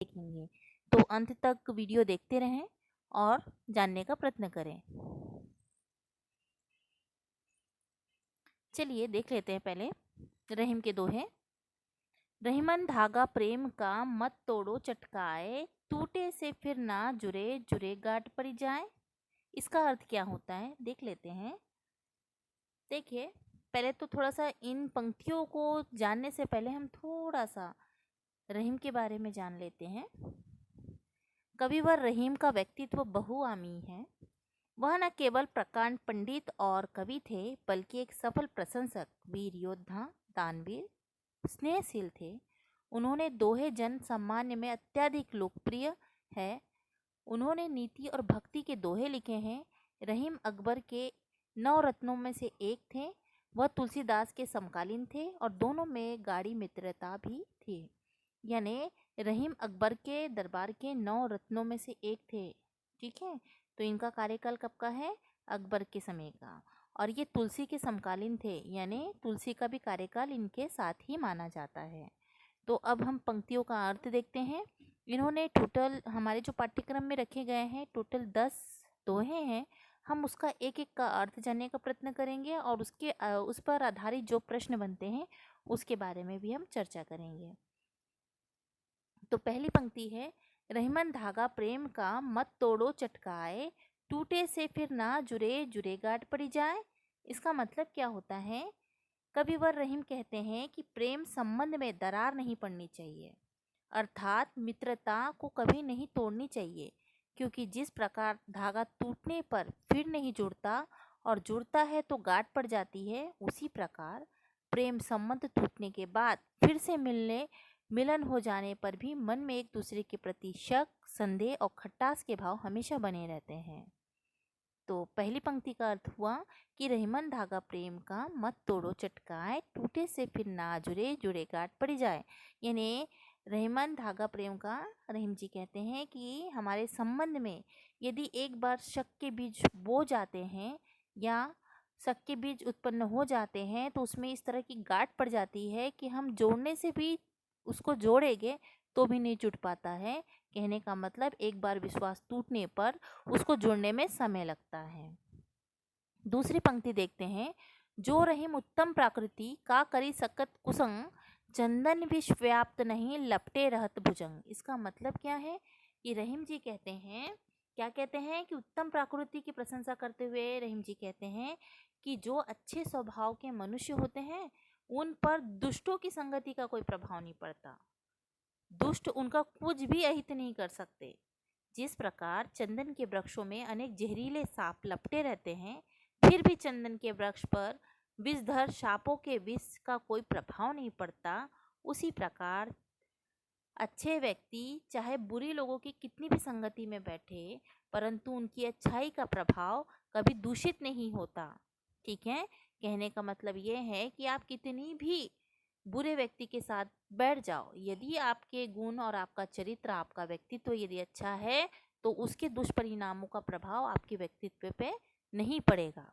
देखेंगे। तो अंत तक वीडियो देखते रहें और जानने का प्रयत्न करें। चलिए देख लेते हैं पहले रहीम के दोहे। रहीमन धागा प्रेम का मत तोड़ो चटकाए, टूटे से फिर ना जुड़े जुड़े गांठ पड़ जाए। इसका अर्थ क्या होता है देख लेते हैं। देखिए, पहले तो थोड़ा सा इन पंक्तियों को जानने से पहले हम थोड़ा सा रहीम के बारे में जान लेते हैं। कविवर रहीम का व्यक्तित्व बहुआमी है। वह न केवल प्रकांड पंडित और कवि थे, बल्कि एक सफल प्रशंसक, वीर योद्धा, दानवीर, स्नेहशील थे। उन्होंने दोहे जन सामान्य में अत्यधिक लोकप्रिय है। उन्होंने नीति और भक्ति के दोहे लिखे हैं। रहीम अकबर के 9 रत्नों में से एक थे। वह तुलसीदास के समकालीन थे और दोनों में गाढ़ी मित्रता भी थी। यानी रहीम अकबर के दरबार के 9 रत्नों में से एक थे। ठीक है, तो इनका कार्यकाल कब का है? अकबर के समय का। और ये तुलसी के समकालीन थे, यानी तुलसी का भी कार्यकाल इनके साथ ही माना जाता है। तो अब हम पंक्तियों का अर्थ देखते हैं। इन्होंने टोटल हमारे जो पाठ्यक्रम में रखे गए हैं टोटल 10 दोहे हैं। हम उसका एक एक का अर्थ जानने का प्रयत्न करेंगे और उस पर आधारित जो प्रश्न बनते हैं उसके बारे में भी हम चर्चा करेंगे। तो पहली पंक्ति है, रहीमन धागा प्रेम का मत तोड़ो चटकाए, टूटे से फिर ना जुड़े जुड़े गांठ पड़ी जाए। इसका मतलब क्या होता है? कविवर रहीम कहते हैं कि प्रेम संबंध में दरार नहीं पड़नी चाहिए, अर्थात मित्रता को कभी नहीं तोड़नी चाहिए, क्योंकि जिस प्रकार धागा टूटने पर फिर नहीं जुड़ता और जुड़ता है तो गांठ पड़ जाती है, उसी प्रकार प्रेम संबंध टूटने के बाद फिर से मिलन हो जाने पर भी मन में एक दूसरे के प्रति शक, संदेह और खटास के भाव हमेशा बने रहते हैं। तो पहली पंक्ति का अर्थ हुआ कि रहीमन धागा प्रेम का मत तोड़ो चटकाए, टूटे से फिर ना जुड़े जुड़े गांठ पड़ी जाए। यानी रहीमन धागा प्रेम का, रहीम जी कहते हैं कि हमारे संबंध में यदि एक बार शक के बीज बो जाते हैं या शक के बीज उत्पन्न हो जाते हैं तो उसमें इस तरह की गांठ पड़ जाती है कि हम जोड़ने से भी उसको जोड़ेंगे तो भी नहीं जुट पाता है। कहने का मतलब एक बार विश्वास टूटने पर उसको जोड़ने में समय लगता है। दूसरी पंक्ति देखते हैं, जो रहीम उत्तम प्रकृति का करी सकत कुसंग, चंदन विष व्याप्त नहीं लपटे रहत भुजंग। इसका मतलब क्या है कि रहीम जी कहते हैं, क्या कहते हैं कि उत्तम प्रकृति की प्रशंसा करते हुए रहीम जी कहते हैं कि जो अच्छे स्वभाव के मनुष्य होते हैं उन पर दुष्टों की संगति का कोई प्रभाव नहीं पड़ता। दुष्ट उनका कुछ भी अहित नहीं कर सकते। जिस प्रकार चंदन के वृक्षों में अनेक जहरीले सांप लपटे रहते हैं, फिर भी चंदन के वृक्ष पर विषधर सांपों के विष का कोई प्रभाव नहीं पड़ता, उसी प्रकार अच्छे व्यक्ति चाहे बुरी लोगों की कितनी भी संगति में बैठे, परंतु उनकी अच्छाई का प्रभाव कभी दूषित नहीं होता। ठीक है, कहने का मतलब ये है कि आप कितनी भी बुरे व्यक्ति के साथ बैठ जाओ, यदि आपके गुण और आपका चरित्र, आपका व्यक्तित्व यदि अच्छा है तो उसके दुष्परिणामों का प्रभाव आपके व्यक्तित्व पे नहीं पड़ेगा।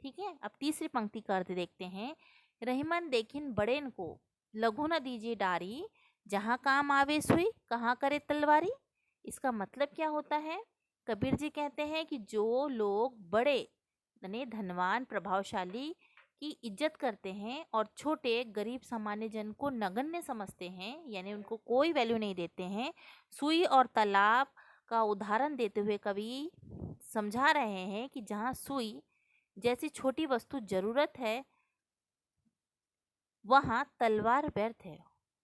ठीक है, अब तीसरी पंक्ति का अर्थ देखते हैं। रहीमन देखिन बड़ेन को, लघु न दीजिए डारी, जहाँ काम आवे सुई कहाँ करे तलवारी। इसका मतलब क्या होता है? कबीर जी कहते हैं कि जो लोग बड़े यानी धनवान प्रभावशाली की इज्जत करते हैं और छोटे गरीब सामान्य जन को नगण्य समझते हैं, यानी उनको कोई वैल्यू नहीं देते हैं, सुई और तालाब का उदाहरण देते हुए कवि समझा रहे हैं कि जहाँ सुई जैसी छोटी वस्तु जरूरत है वहाँ तलवार व्यर्थ है,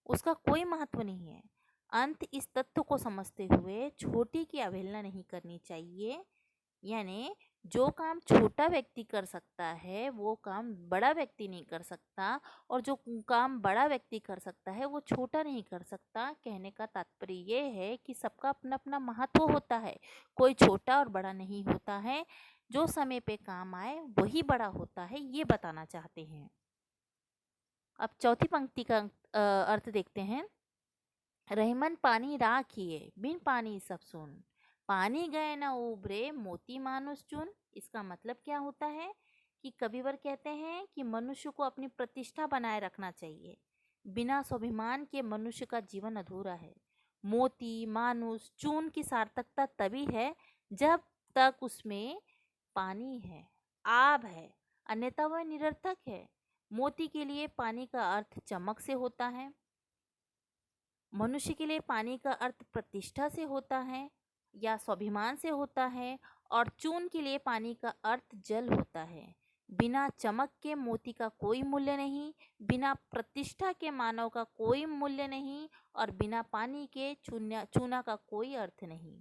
उसका कोई महत्व नहीं है। अंत इस तथ्य को समझते हुए छोटी की अवहेलना नहीं करनी चाहिए, यानी जो काम छोटा व्यक्ति कर सकता है वो काम बड़ा व्यक्ति नहीं कर सकता, और जो काम बड़ा व्यक्ति कर सकता है वो छोटा नहीं कर सकता। कहने का तात्पर्य ये है कि सबका अपना अपना महत्व होता है, कोई छोटा और बड़ा नहीं होता है, जो समय पे काम आए वही बड़ा होता है, ये बताना चाहते हैं। अब चौथी पंक्ति का अर्थ देखते हैं। रहीमन पानी राखिए बिन पानी सब सुन, पानी गए न उबरे मोती मानुष चुन। इसका मतलब क्या होता है कि कविवर कहते हैं कि मनुष्य को अपनी प्रतिष्ठा बनाए रखना चाहिए। बिना स्वाभिमान के मनुष्य का जीवन अधूरा है। मोती, मानुष, चून की सार्थकता तभी है जब तक उसमें पानी है, आब है, अन्यथा वह निरर्थक है। मोती के लिए पानी का अर्थ चमक से होता है, मनुष्य के लिए पानी का अर्थ प्रतिष्ठा से होता है या स्वाभिमान से होता है, और चून के लिए पानी का अर्थ जल होता है। बिना चमक के मोती का कोई मूल्य नहीं, बिना प्रतिष्ठा के मानव का कोई मूल्य नहीं, और बिना पानी के चूना का कोई अर्थ नहीं।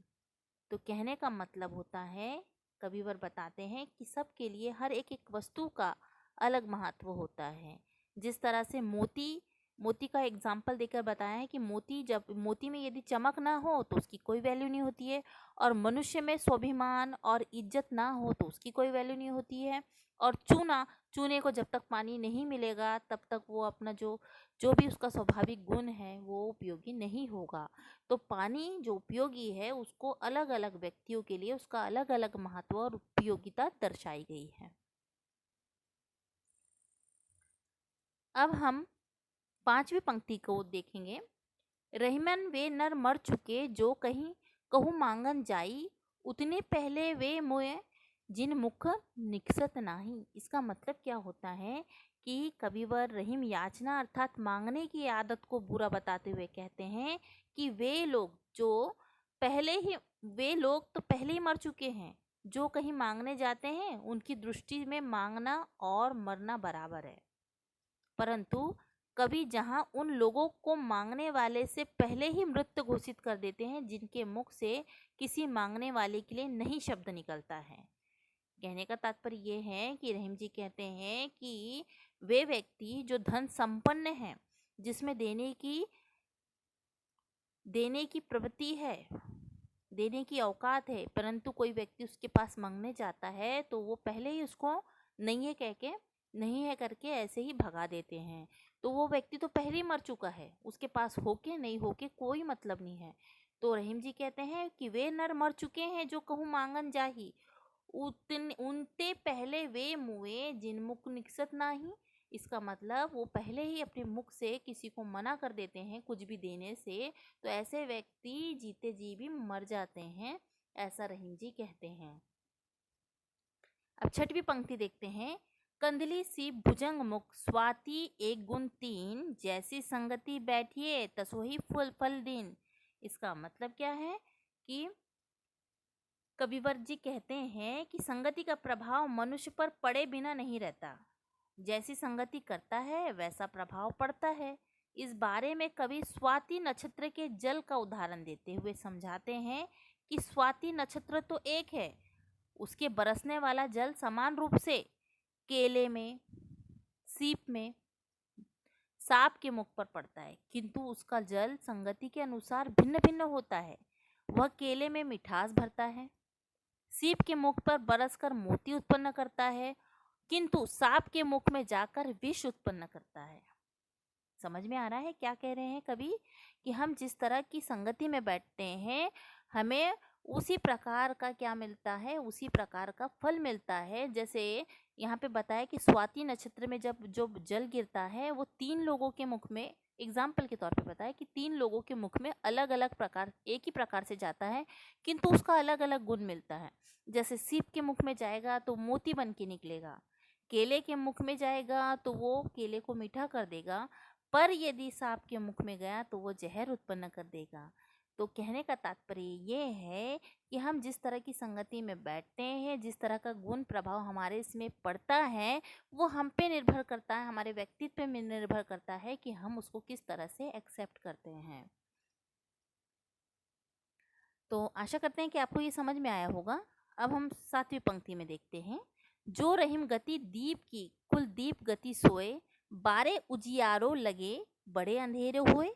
तो कहने का मतलब होता है, कविवर बताते हैं कि सबके लिए हर एक एक वस्तु का अलग महत्व होता है। जिस तरह से मोती का एग्जाम्पल देकर बताया है कि मोती में यदि चमक ना हो तो उसकी कोई वैल्यू नहीं होती है, और मनुष्य में स्वाभिमान और इज्जत ना हो तो उसकी कोई वैल्यू नहीं होती है। और चूने को जब तक पानी नहीं मिलेगा तब तक वो अपना जो जो भी उसका स्वाभाविक गुण है वो उपयोगी नहीं होगा। तो पानी जो उपयोगी है उसको अलग अलग व्यक्तियों के लिए उसका अलग अलग महत्व और उपयोगिता दर्शाई गई है। अब हम 5वीं पंक्ति को देखेंगे। रहीमन वे नर मर चुके जो कहीं कहूँ मांगन जाई, उतने पहले वे मुए जिन मुख निकसत नाही। इसका मतलब क्या होता है कि कविवर रहीम याचना अर्थात मांगने की आदत को बुरा बताते हुए कहते हैं कि वे लोग तो पहले ही मर चुके हैं, जो कहीं मांगने जाते हैं उनकी दृष्टि में मांगना और मरना बराबर है। परंतु कवि जहां उन लोगों को मांगने वाले से पहले ही मृत घोषित कर देते हैं जिनके मुख से किसी मांगने वाले के लिए नहीं शब्द निकलता है। कहने का तात्पर्य ये है कि रहीम जी कहते हैं कि वे व्यक्ति जो धन संपन्न है, जिसमें देने की प्रवृत्ति है, देने की औकात है, परंतु कोई व्यक्ति उसके पास मांगने जाता है तो वो पहले ही उसको नहीं है करके ऐसे ही भगा देते हैं। तो वो व्यक्ति तो पहले ही मर चुका है, उसके पास होके नहीं होके कोई मतलब नहीं है। तो रहीम जी कहते हैं कि वे नर मर चुके हैं जो कहूँ मांगन जाही, उनते पहले वे मुए जिन मुख निकसत नाही। इसका मतलब वो पहले ही अपने मुख से किसी को मना कर देते हैं कुछ भी देने से, तो ऐसे व्यक्ति जीते जी भी मर जाते हैं, ऐसा रहीम जी कहते हैं। अब 6वीं पंक्ति देखते हैं। कंदली सी भुजंग मुख स्वाति एक गुण तीन, जैसी संगति बैठिए तसोही फल दिन। इसका मतलब क्या है कि कविवर जी कहते हैं कि संगति का प्रभाव मनुष्य पर पड़े बिना नहीं रहता, जैसी संगति करता है वैसा प्रभाव पड़ता है। इस बारे में कवि स्वाति नक्षत्र के जल का उदाहरण देते हुए समझाते हैं कि स्वाति नक्षत्र तो एक है, उसके बरसने वाला जल समान रूप से केले में, सीप में, सांप के मुख पर पड़ता है, किंतु उसका जल संगति के अनुसार भिन्न भिन्न होता है। वह केले में मिठास भरता है, सीप के मुख पर बरसकर मोती उत्पन्न करता है, किंतु सांप के मुख में जाकर विष उत्पन्न करता है। समझ में आ रहा है क्या कह रहे हैं कवि? कि हम जिस तरह की संगति में बैठते हैं हमें उसी प्रकार का क्या मिलता है, उसी प्रकार का फल मिलता है। जैसे यहाँ पे बताया कि स्वाति नक्षत्र में जब जो जल गिरता है वो 3 लोगों के मुख में, एग्जाम्पल के तौर पे बताया कि 3 लोगों के मुख में अलग अलग प्रकार, एक ही प्रकार से जाता है किंतु उसका अलग अलग गुण मिलता है। जैसे सीप के मुख में जाएगा तो मोती बन के निकलेगा, केले के मुख में जाएगा तो वो केले को मीठा कर देगा, पर यदि सांप के मुख में गया तो वो जहर उत्पन्न कर देगा। तो कहने का तात्पर्य ये है कि हम जिस तरह की संगति में बैठते हैं, जिस तरह का गुण प्रभाव हमारे इसमें पड़ता है वो हम पे निर्भर करता है, हमारे व्यक्तित्व में निर्भर करता है कि हम उसको किस तरह से एक्सेप्ट करते हैं। तो आशा करते हैं कि आपको ये समझ में आया होगा। अब हम 7वीं पंक्ति में देखते हैं। जो रहीम गति दीप की कुल दीप गति सोए, बारे उजियारो लगे बड़े अंधेरे हुए।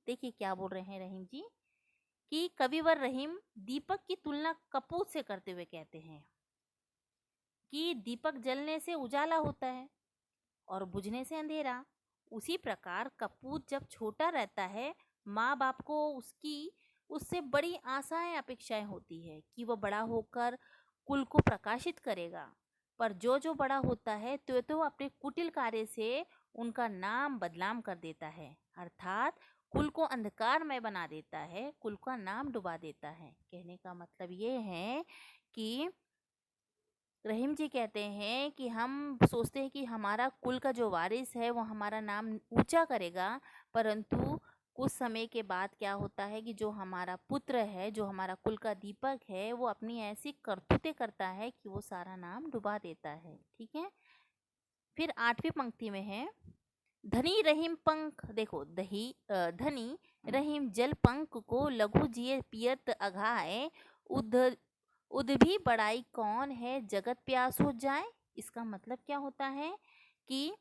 देखिए क्या बोल रहे हैं रहीम जी कि कविवर रहीम दीपक की तुलना कपूत से करते हुए कहते हैं कि दीपक जलने से उजाला होता है और बुझने से अंधेरा। उसी प्रकार कपूत जब छोटा रहता है, माँ बाप को उससे बड़ी आशाएं अपेक्षाएं होती है कि वह बड़ा होकर कुल को प्रकाशित करेगा, पर जो बड़ा होता है तो अपने कुटिल कार्य से उनका नाम बदनाम कर देता है, अर्थात कुल को अंधकारमय बना देता है, कुल का नाम डुबा देता है। कहने का मतलब ये है कि रहीम जी कहते हैं कि हम सोचते हैं कि हमारा कुल का जो वारिस है वो हमारा नाम ऊंचा करेगा, परंतु कुछ समय के बाद क्या होता है कि जो हमारा पुत्र है, जो हमारा कुल का दीपक है, वो अपनी ऐसी करतूतें करता है कि वो सारा नाम डुबा देता है। ठीक है। फिर 8वीं पंक्ति में है, धनी रहीम पंख, देखो धनी रहीम जल पंख को लघु जिए पियत अघाए, उध उद भी बड़ाई कौन है जगत प्यास हो जाए। इसका मतलब क्या होता है कि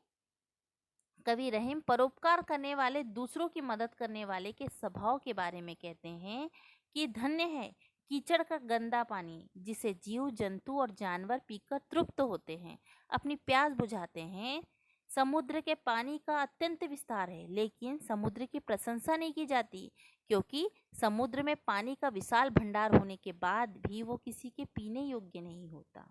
कवि रहीम परोपकार करने वाले, दूसरों की मदद करने वाले के स्वभाव के बारे में कहते हैं कि धन्य है कीचड़ का गंदा पानी, जिसे जीव जंतु और जानवर पीकर तृप्त होते हैं, अपनी प्यास बुझाते हैं। समुद्र के पानी का अत्यंत विस्तार है, लेकिन समुद्र की प्रशंसा नहीं की जाती, क्योंकि समुद्र में पानी का विशाल भंडार होने के बाद भी वो किसी के पीने योग्य नहीं होता।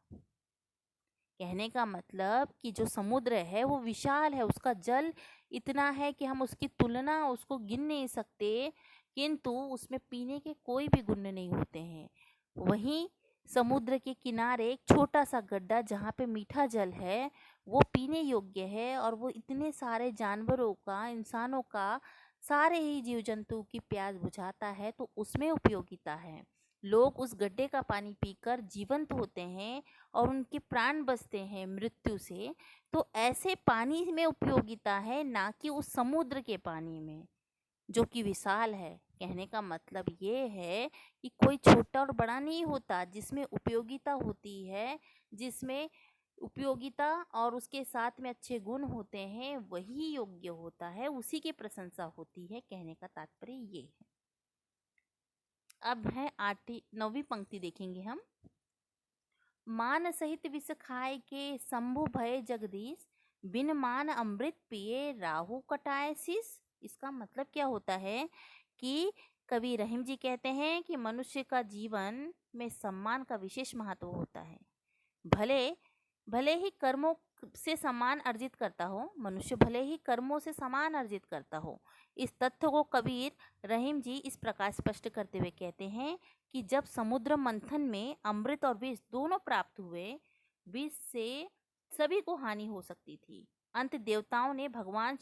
कहने का मतलब कि जो समुद्र है वो विशाल है, उसका जल इतना है कि हम उसकी तुलना, उसको गिन नहीं सकते, किंतु उसमें पीने के कोई भी गुण नहीं होते हैं। वहीं समुद्र के किनारे एक छोटा सा गड्ढा जहाँ पे मीठा जल है, वो पीने योग्य है, और वो इतने सारे जानवरों का, इंसानों का, सारे ही जीव जंतु की प्यास बुझाता है, तो उसमें उपयोगिता है। लोग उस गड्ढे का पानी पीकर जीवंत होते हैं और उनके प्राण बचते हैं मृत्यु से। तो ऐसे पानी में उपयोगिता है, ना कि उस समुद्र के पानी में जो कि विशाल है। कहने का मतलब ये है कि कोई छोटा और बड़ा नहीं होता, जिसमें उपयोगिता होती है, जिसमें उपयोगिता और उसके साथ में अच्छे गुण होते हैं, वही योग्य होता है, उसी की प्रशंसा होती है। कहने का तात्पर्य ये है। अब है 9वीं पंक्ति देखेंगे हम। मान सहित विष खाए के शंभु भय जगदीश, बिन मान अमृत पिए राहु कटाए शीस। इसका मतलब क्या होता है कि कवि रहीम जी कहते हैं कि मनुष्य का जीवन में सम्मान का विशेष महत्व होता है। भले भले ही कर्मों से सम्मान अर्जित करता हो, मनुष्य भले ही कर्मों से सम्मान अर्जित करता हो। इस तथ्य को कबीर रहीम जी इस प्रकार स्पष्ट करते हुए कहते हैं कि जब समुद्र मंथन में अमृत और विष दोनों प्राप्त हुए, विष से सभी को हानि हो सकती थी। अंत देवताओं ने भगवान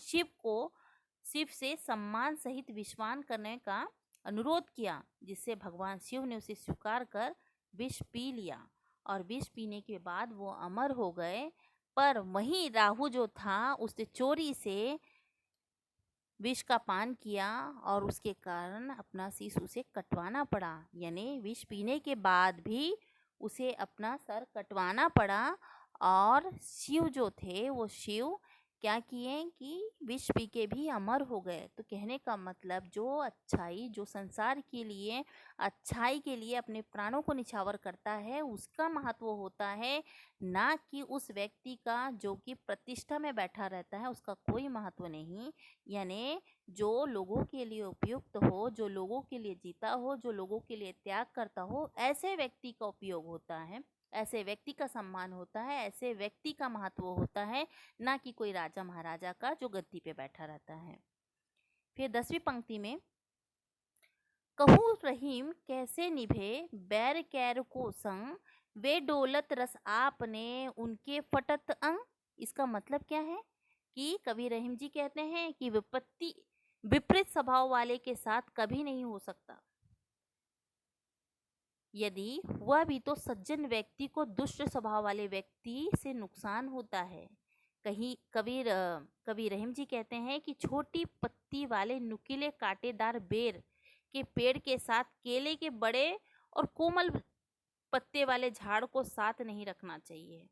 शिव से सम्मान सहित विषपान करने का अनुरोध किया, जिससे भगवान शिव ने उसे स्वीकार कर विष पी लिया, और विष पीने के बाद वो अमर हो गए। पर वहीं राहु जो था, उसने चोरी से विष का पान किया, और उसके कारण अपना शीश उसे कटवाना पड़ा। यानी विष पीने के बाद भी उसे अपना सर कटवाना पड़ा। और शिव जो थे, वो शिव क्या किए कि विष पी के भी अमर हो गए। तो कहने का मतलब जो अच्छाई, जो संसार के लिए अच्छाई के लिए अपने प्राणों को निछावर करता है, उसका महत्व होता है, ना कि उस व्यक्ति का जो कि प्रतिष्ठा में बैठा रहता है, उसका कोई महत्व नहीं। यानी जो लोगों के लिए उपयुक्त हो, जो लोगों के लिए जीता हो, जो लोगों के लिए त्याग करता हो, ऐसे व्यक्ति का उपयोग होता है, ऐसे व्यक्ति का सम्मान होता है, ऐसे व्यक्ति का महत्व होता है, ना कि कोई राजा महाराजा का जो गद्दी पे बैठा रहता है। फिर 10वीं पंक्ति में, कहूँ रहीम कैसे निभे बैर कैर को संग, वे डोलत रस आपने उनके फटत अंग। इसका मतलब क्या है कि कवि रहीम जी कहते हैं कि विपरीत स्वभाव वाले के साथ कभी नहीं हो सकता, यदि हुआ भी तो सज्जन व्यक्ति को दुष्ट स्वभाव वाले व्यक्ति से नुकसान होता है। कवि रहीम जी कहते हैं कि छोटी पत्ती वाले नुकीले कांटेदार बेर के पेड़ के साथ केले के बड़े और कोमल पत्ते वाले झाड़ को साथ नहीं रखना चाहिए।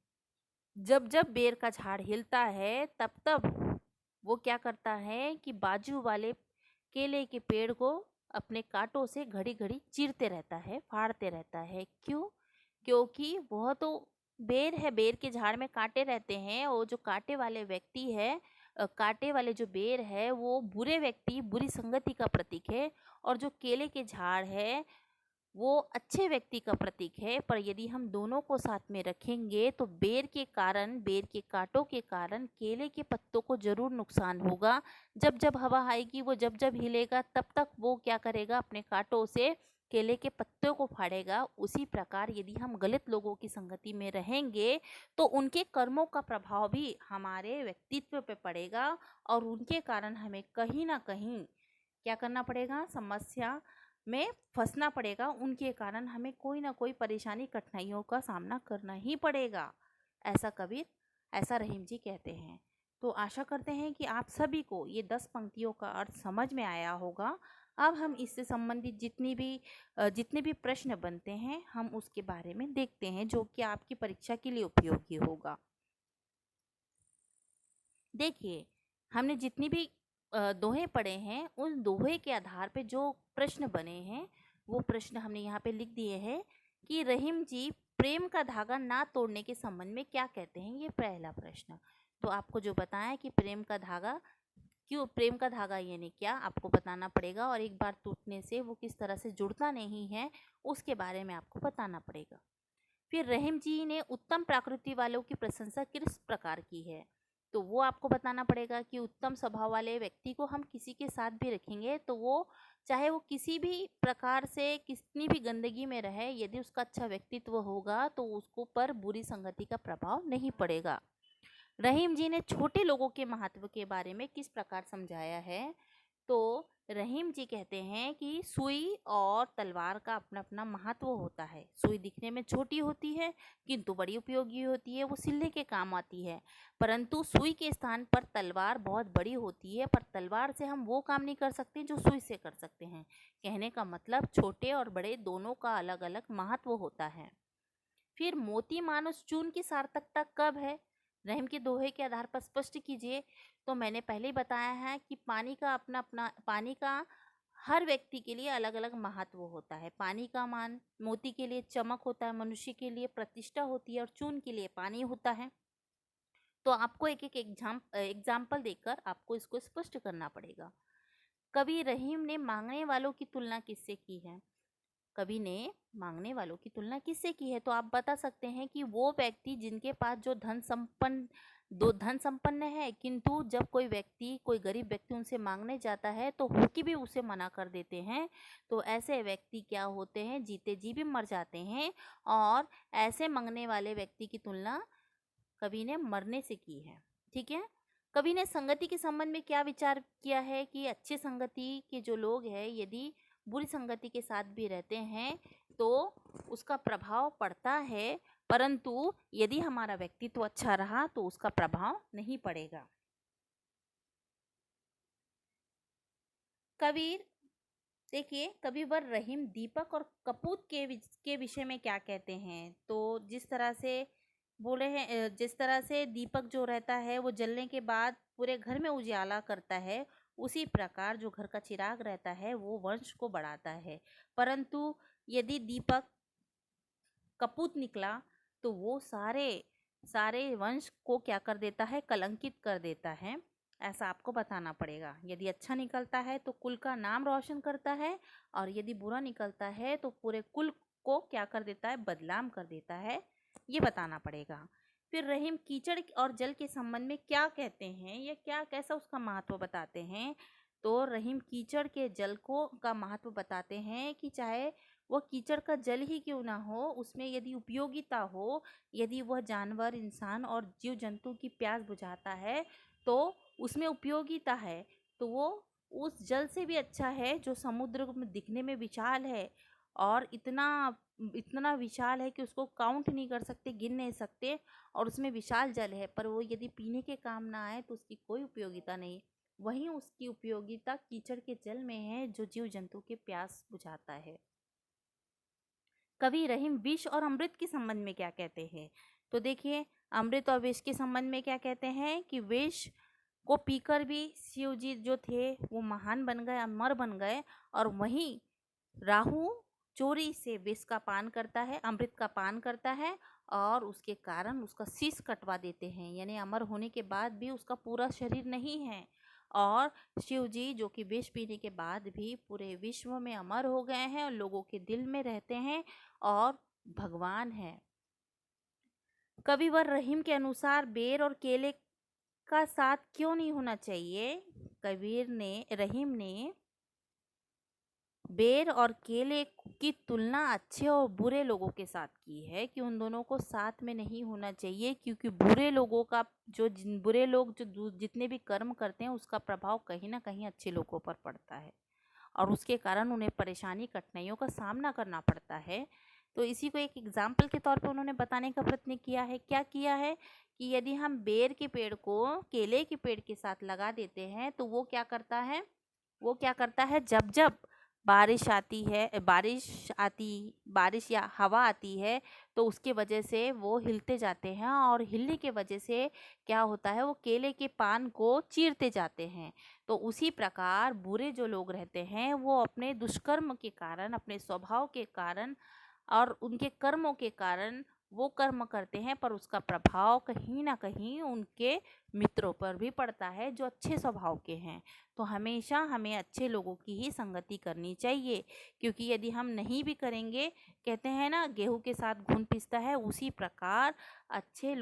जब जब बेर का झाड़ हिलता है, तब तब वो क्या करता है कि बाजू वाले केले के पेड़ को अपने कांटों से घड़ी घड़ी चीरते रहता है, फाड़ते रहता है। क्यों? क्योंकि वह तो बेर है, बेर के झाड़ में कांटे रहते हैं, और जो कांटे वाले व्यक्ति है, कांटे वाले जो बेर है, वो बुरे व्यक्ति, बुरी संगति का प्रतीक है। और जो केले के झाड़ है, वो अच्छे व्यक्ति का प्रतीक है, पर यदि हम दोनों को साथ में रखेंगे तो बेर के कांटों के कारण केले के पत्तों को जरूर नुकसान होगा। जब जब हवा आएगी, वो जब जब हिलेगा, तब तक वो क्या करेगा, अपने कांटों से केले के पत्तों को फाड़ेगा। उसी प्रकार यदि हम गलत लोगों की संगति में रहेंगे तो उनके कर्मों का प्रभाव भी हमारे व्यक्तित्व पे पड़ेगा और उनके कारण हमें कहीं ना कहीं क्या करना पड़ेगा, समस्या में फंसना पड़ेगा। उनके कारण हमें कोई ना कोई परेशानी, कठिनाइयों का सामना करना ही पड़ेगा। ऐसा कबीर, ऐसा रहीम जी कहते हैं। तो आशा करते हैं कि आप सभी को ये 10 पंक्तियों का अर्थ समझ में आया होगा। अब हम इससे संबंधित जितने भी प्रश्न बनते हैं, हम उसके बारे में देखते हैं, जो कि आपकी परीक्षा के लिए उपयोगी होगा। देखिए, हमने जितनी भी दोहे पढ़े हैं, उन दोहे के आधार पे जो प्रश्न बने हैं, वो प्रश्न हमने यहाँ पे लिख दिए हैं कि रहीम जी प्रेम का धागा ना तोड़ने के संबंध में क्या कहते हैं। ये पहला प्रश्न। तो आपको जो बताया कि प्रेम का धागा यानी क्या, आपको बताना पड़ेगा, और एक बार टूटने से वो किस तरह से जुड़ता नहीं है, उसके बारे में आपको बताना पड़ेगा। फिर रहीम जी ने उत्तम प्रकृति वालों की प्रशंसा किस प्रकार की है, तो वो आपको बताना पड़ेगा कि उत्तम स्वभाव वाले व्यक्ति को हम किसी के साथ भी रखेंगे तो वो, चाहे वो किसी भी प्रकार से कितनी भी गंदगी में रहे, यदि उसका अच्छा व्यक्तित्व होगा तो उसको पर बुरी संगति का प्रभाव नहीं पड़ेगा। रहीम जी ने छोटे लोगों के महत्व के बारे में किस प्रकार समझाया है, तो रहीम जी कहते हैं कि सुई और तलवार का अपना अपना महत्व होता है। सुई दिखने में छोटी होती है किंतु बड़ी उपयोगी होती है, वो सिल्ले के काम आती है। परंतु सुई के स्थान पर तलवार बहुत बड़ी होती है, पर तलवार से हम वो काम नहीं कर सकते जो सुई से कर सकते हैं। कहने का मतलब छोटे और बड़े दोनों का अलग अलग महत्व होता है। फिर मोती मानुष चून की सार्थकता कब है, रहीम के दोहे के आधार पर स्पष्ट कीजिए। तो मैंने पहले ही बताया है कि पानी का हर व्यक्ति के लिए अलग अलग महत्व होता है। पानी का मान मोती के लिए चमक होता है, मनुष्य के लिए प्रतिष्ठा होती है, और चून के लिए पानी होता है। तो आपको एक एक एग्जाम्पल देकर आपको इसको स्पष्ट करना पड़ेगा। कवि रहीम ने मांगने वालों की तुलना किससे की है, कवि ने मांगने वालों की तुलना किससे की है, तो आप बता सकते हैं कि वो व्यक्ति जिनके पास जो धन संपन्न है, किंतु जब कोई गरीब व्यक्ति उनसे मांगने जाता है तो होके भी उसे मना कर देते हैं। तो ऐसे व्यक्ति क्या होते हैं, जीते जी भी मर जाते हैं। और ऐसे मांगने वाले व्यक्ति की तुलना कवि ने मरने से की है। ठीक है। कवि ने संगति के संबंध में क्या विचार किया है कि अच्छी संगति के जो लोग हैं, यदि बुरी संगति के साथ भी रहते हैं तो उसका प्रभाव पड़ता है, परंतु यदि हमारा व्यक्तित्व अच्छा रहा तो उसका प्रभाव नहीं पड़ेगा। कबीर, देखिए कविवर रहीम दीपक और कपूत के विषय में क्या कहते हैं। तो जिस तरह से बोले हैं, जिस तरह से दीपक जो रहता है वो जलने के बाद पूरे घर में उजाला करता है, उसी प्रकार जो घर का चिराग रहता है वो वंश को बढ़ाता है। परंतु यदि दीपक कपूत निकला तो वो सारे सारे वंश को क्या कर देता है, कलंकित कर देता है। ऐसा आपको बताना पड़ेगा। यदि अच्छा निकलता है तो कुल का नाम रोशन करता है, और यदि बुरा निकलता है तो पूरे कुल को क्या कर देता है, बदनाम कर देता है। ये बताना पड़ेगा। फिर रहीम कीचड़ और जल के संबंध में क्या कहते हैं, या क्या कैसा उसका महत्व बताते हैं। तो रहीम कीचड़ के जल को का महत्व बताते हैं कि चाहे वह कीचड़ का जल ही क्यों ना हो, उसमें यदि उपयोगिता हो, यदि वह जानवर, इंसान और जीव जंतु की प्यास बुझाता है तो उसमें उपयोगिता है, तो वो उस जल से भी अच्छा है जो समुद्र में दिखने में विशाल है, और इतना इतना विशाल है कि उसको काउंट नहीं कर सकते, गिन नहीं सकते, और उसमें विशाल जल है, पर वो यदि पीने के काम ना आए तो उसकी कोई उपयोगिता नहीं। वहीं उसकी उपयोगिता कीचड़ के जल में है जो जीव जंतु के प्यास बुझाता है। कवि रहीम विष और अमृत के संबंध में क्या कहते हैं। तो देखिए, अमृत और विष के संबंध में क्या कहते हैं कि विष को पीकर भी शिव जी जो थे वो महान बन गए, अमर बन गए, और वहीं राहु चोरी से विष का पान करता है, अमृत का पान करता है, और उसके कारण उसका शीश कटवा देते हैं, यानी अमर होने के बाद भी उसका पूरा शरीर नहीं है, और शिव जी जो कि विष पीने के बाद भी पूरे विश्व में अमर हो गए हैं और लोगों के दिल में रहते हैं और भगवान है। कविवर रहीम के अनुसार बेर और केले का साथ क्यों नहीं होना चाहिए? रहीम ने बेर और केले की तुलना अच्छे और बुरे लोगों के साथ की है कि उन दोनों को साथ में नहीं होना चाहिए, क्योंकि बुरे लोगों का बुरे लोग जो जितने भी कर्म करते हैं उसका प्रभाव कहीं ना कहीं अच्छे लोगों पर पड़ता है और उसके कारण उन्हें परेशानी कठिनाइयों का सामना करना पड़ता है। तो इसी को एक एग्जाम्पल के तौर पर उन्होंने बताने का प्रयत्न किया है। क्या किया है कि यदि हम बेर के पेड़ को केले के पेड़ के साथ लगा देते हैं तो वो क्या करता है, जब जब बारिश या हवा आती है तो उसके वजह से वो हिलते जाते हैं और हिलने के वजह से क्या होता है, वो केले के पान को चीरते जाते हैं। तो उसी प्रकार बुरे जो लोग रहते हैं वो अपने दुष्कर्म के कारण, अपने स्वभाव के कारण और उनके कर्मों के कारण वो कर्म करते हैं, पर उसका प्रभाव कहीं ना कहीं उनके मित्रों पर भी पड़ता है जो अच्छे स्वभाव के हैं। तो हमेशा हमें अच्छे लोगों की ही संगति करनी चाहिए, क्योंकि यदि हम नहीं भी करेंगे, कहते हैं ना गेहूं के साथ घुन पिसता है, उसी प्रकार अच्छे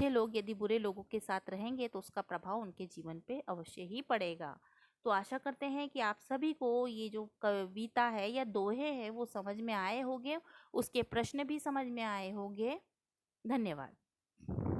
लोग यदि बुरे लोगों के साथ रहेंगे तो उसका प्रभाव उनके जीवन पे अवश्य ही पड़ेगा। तो आशा करते हैं कि आप सभी को ये जो कविता है या दोहे हैं वो समझ में आए होंगे, उसके प्रश्न भी समझ में आए होंगे। धन्यवाद।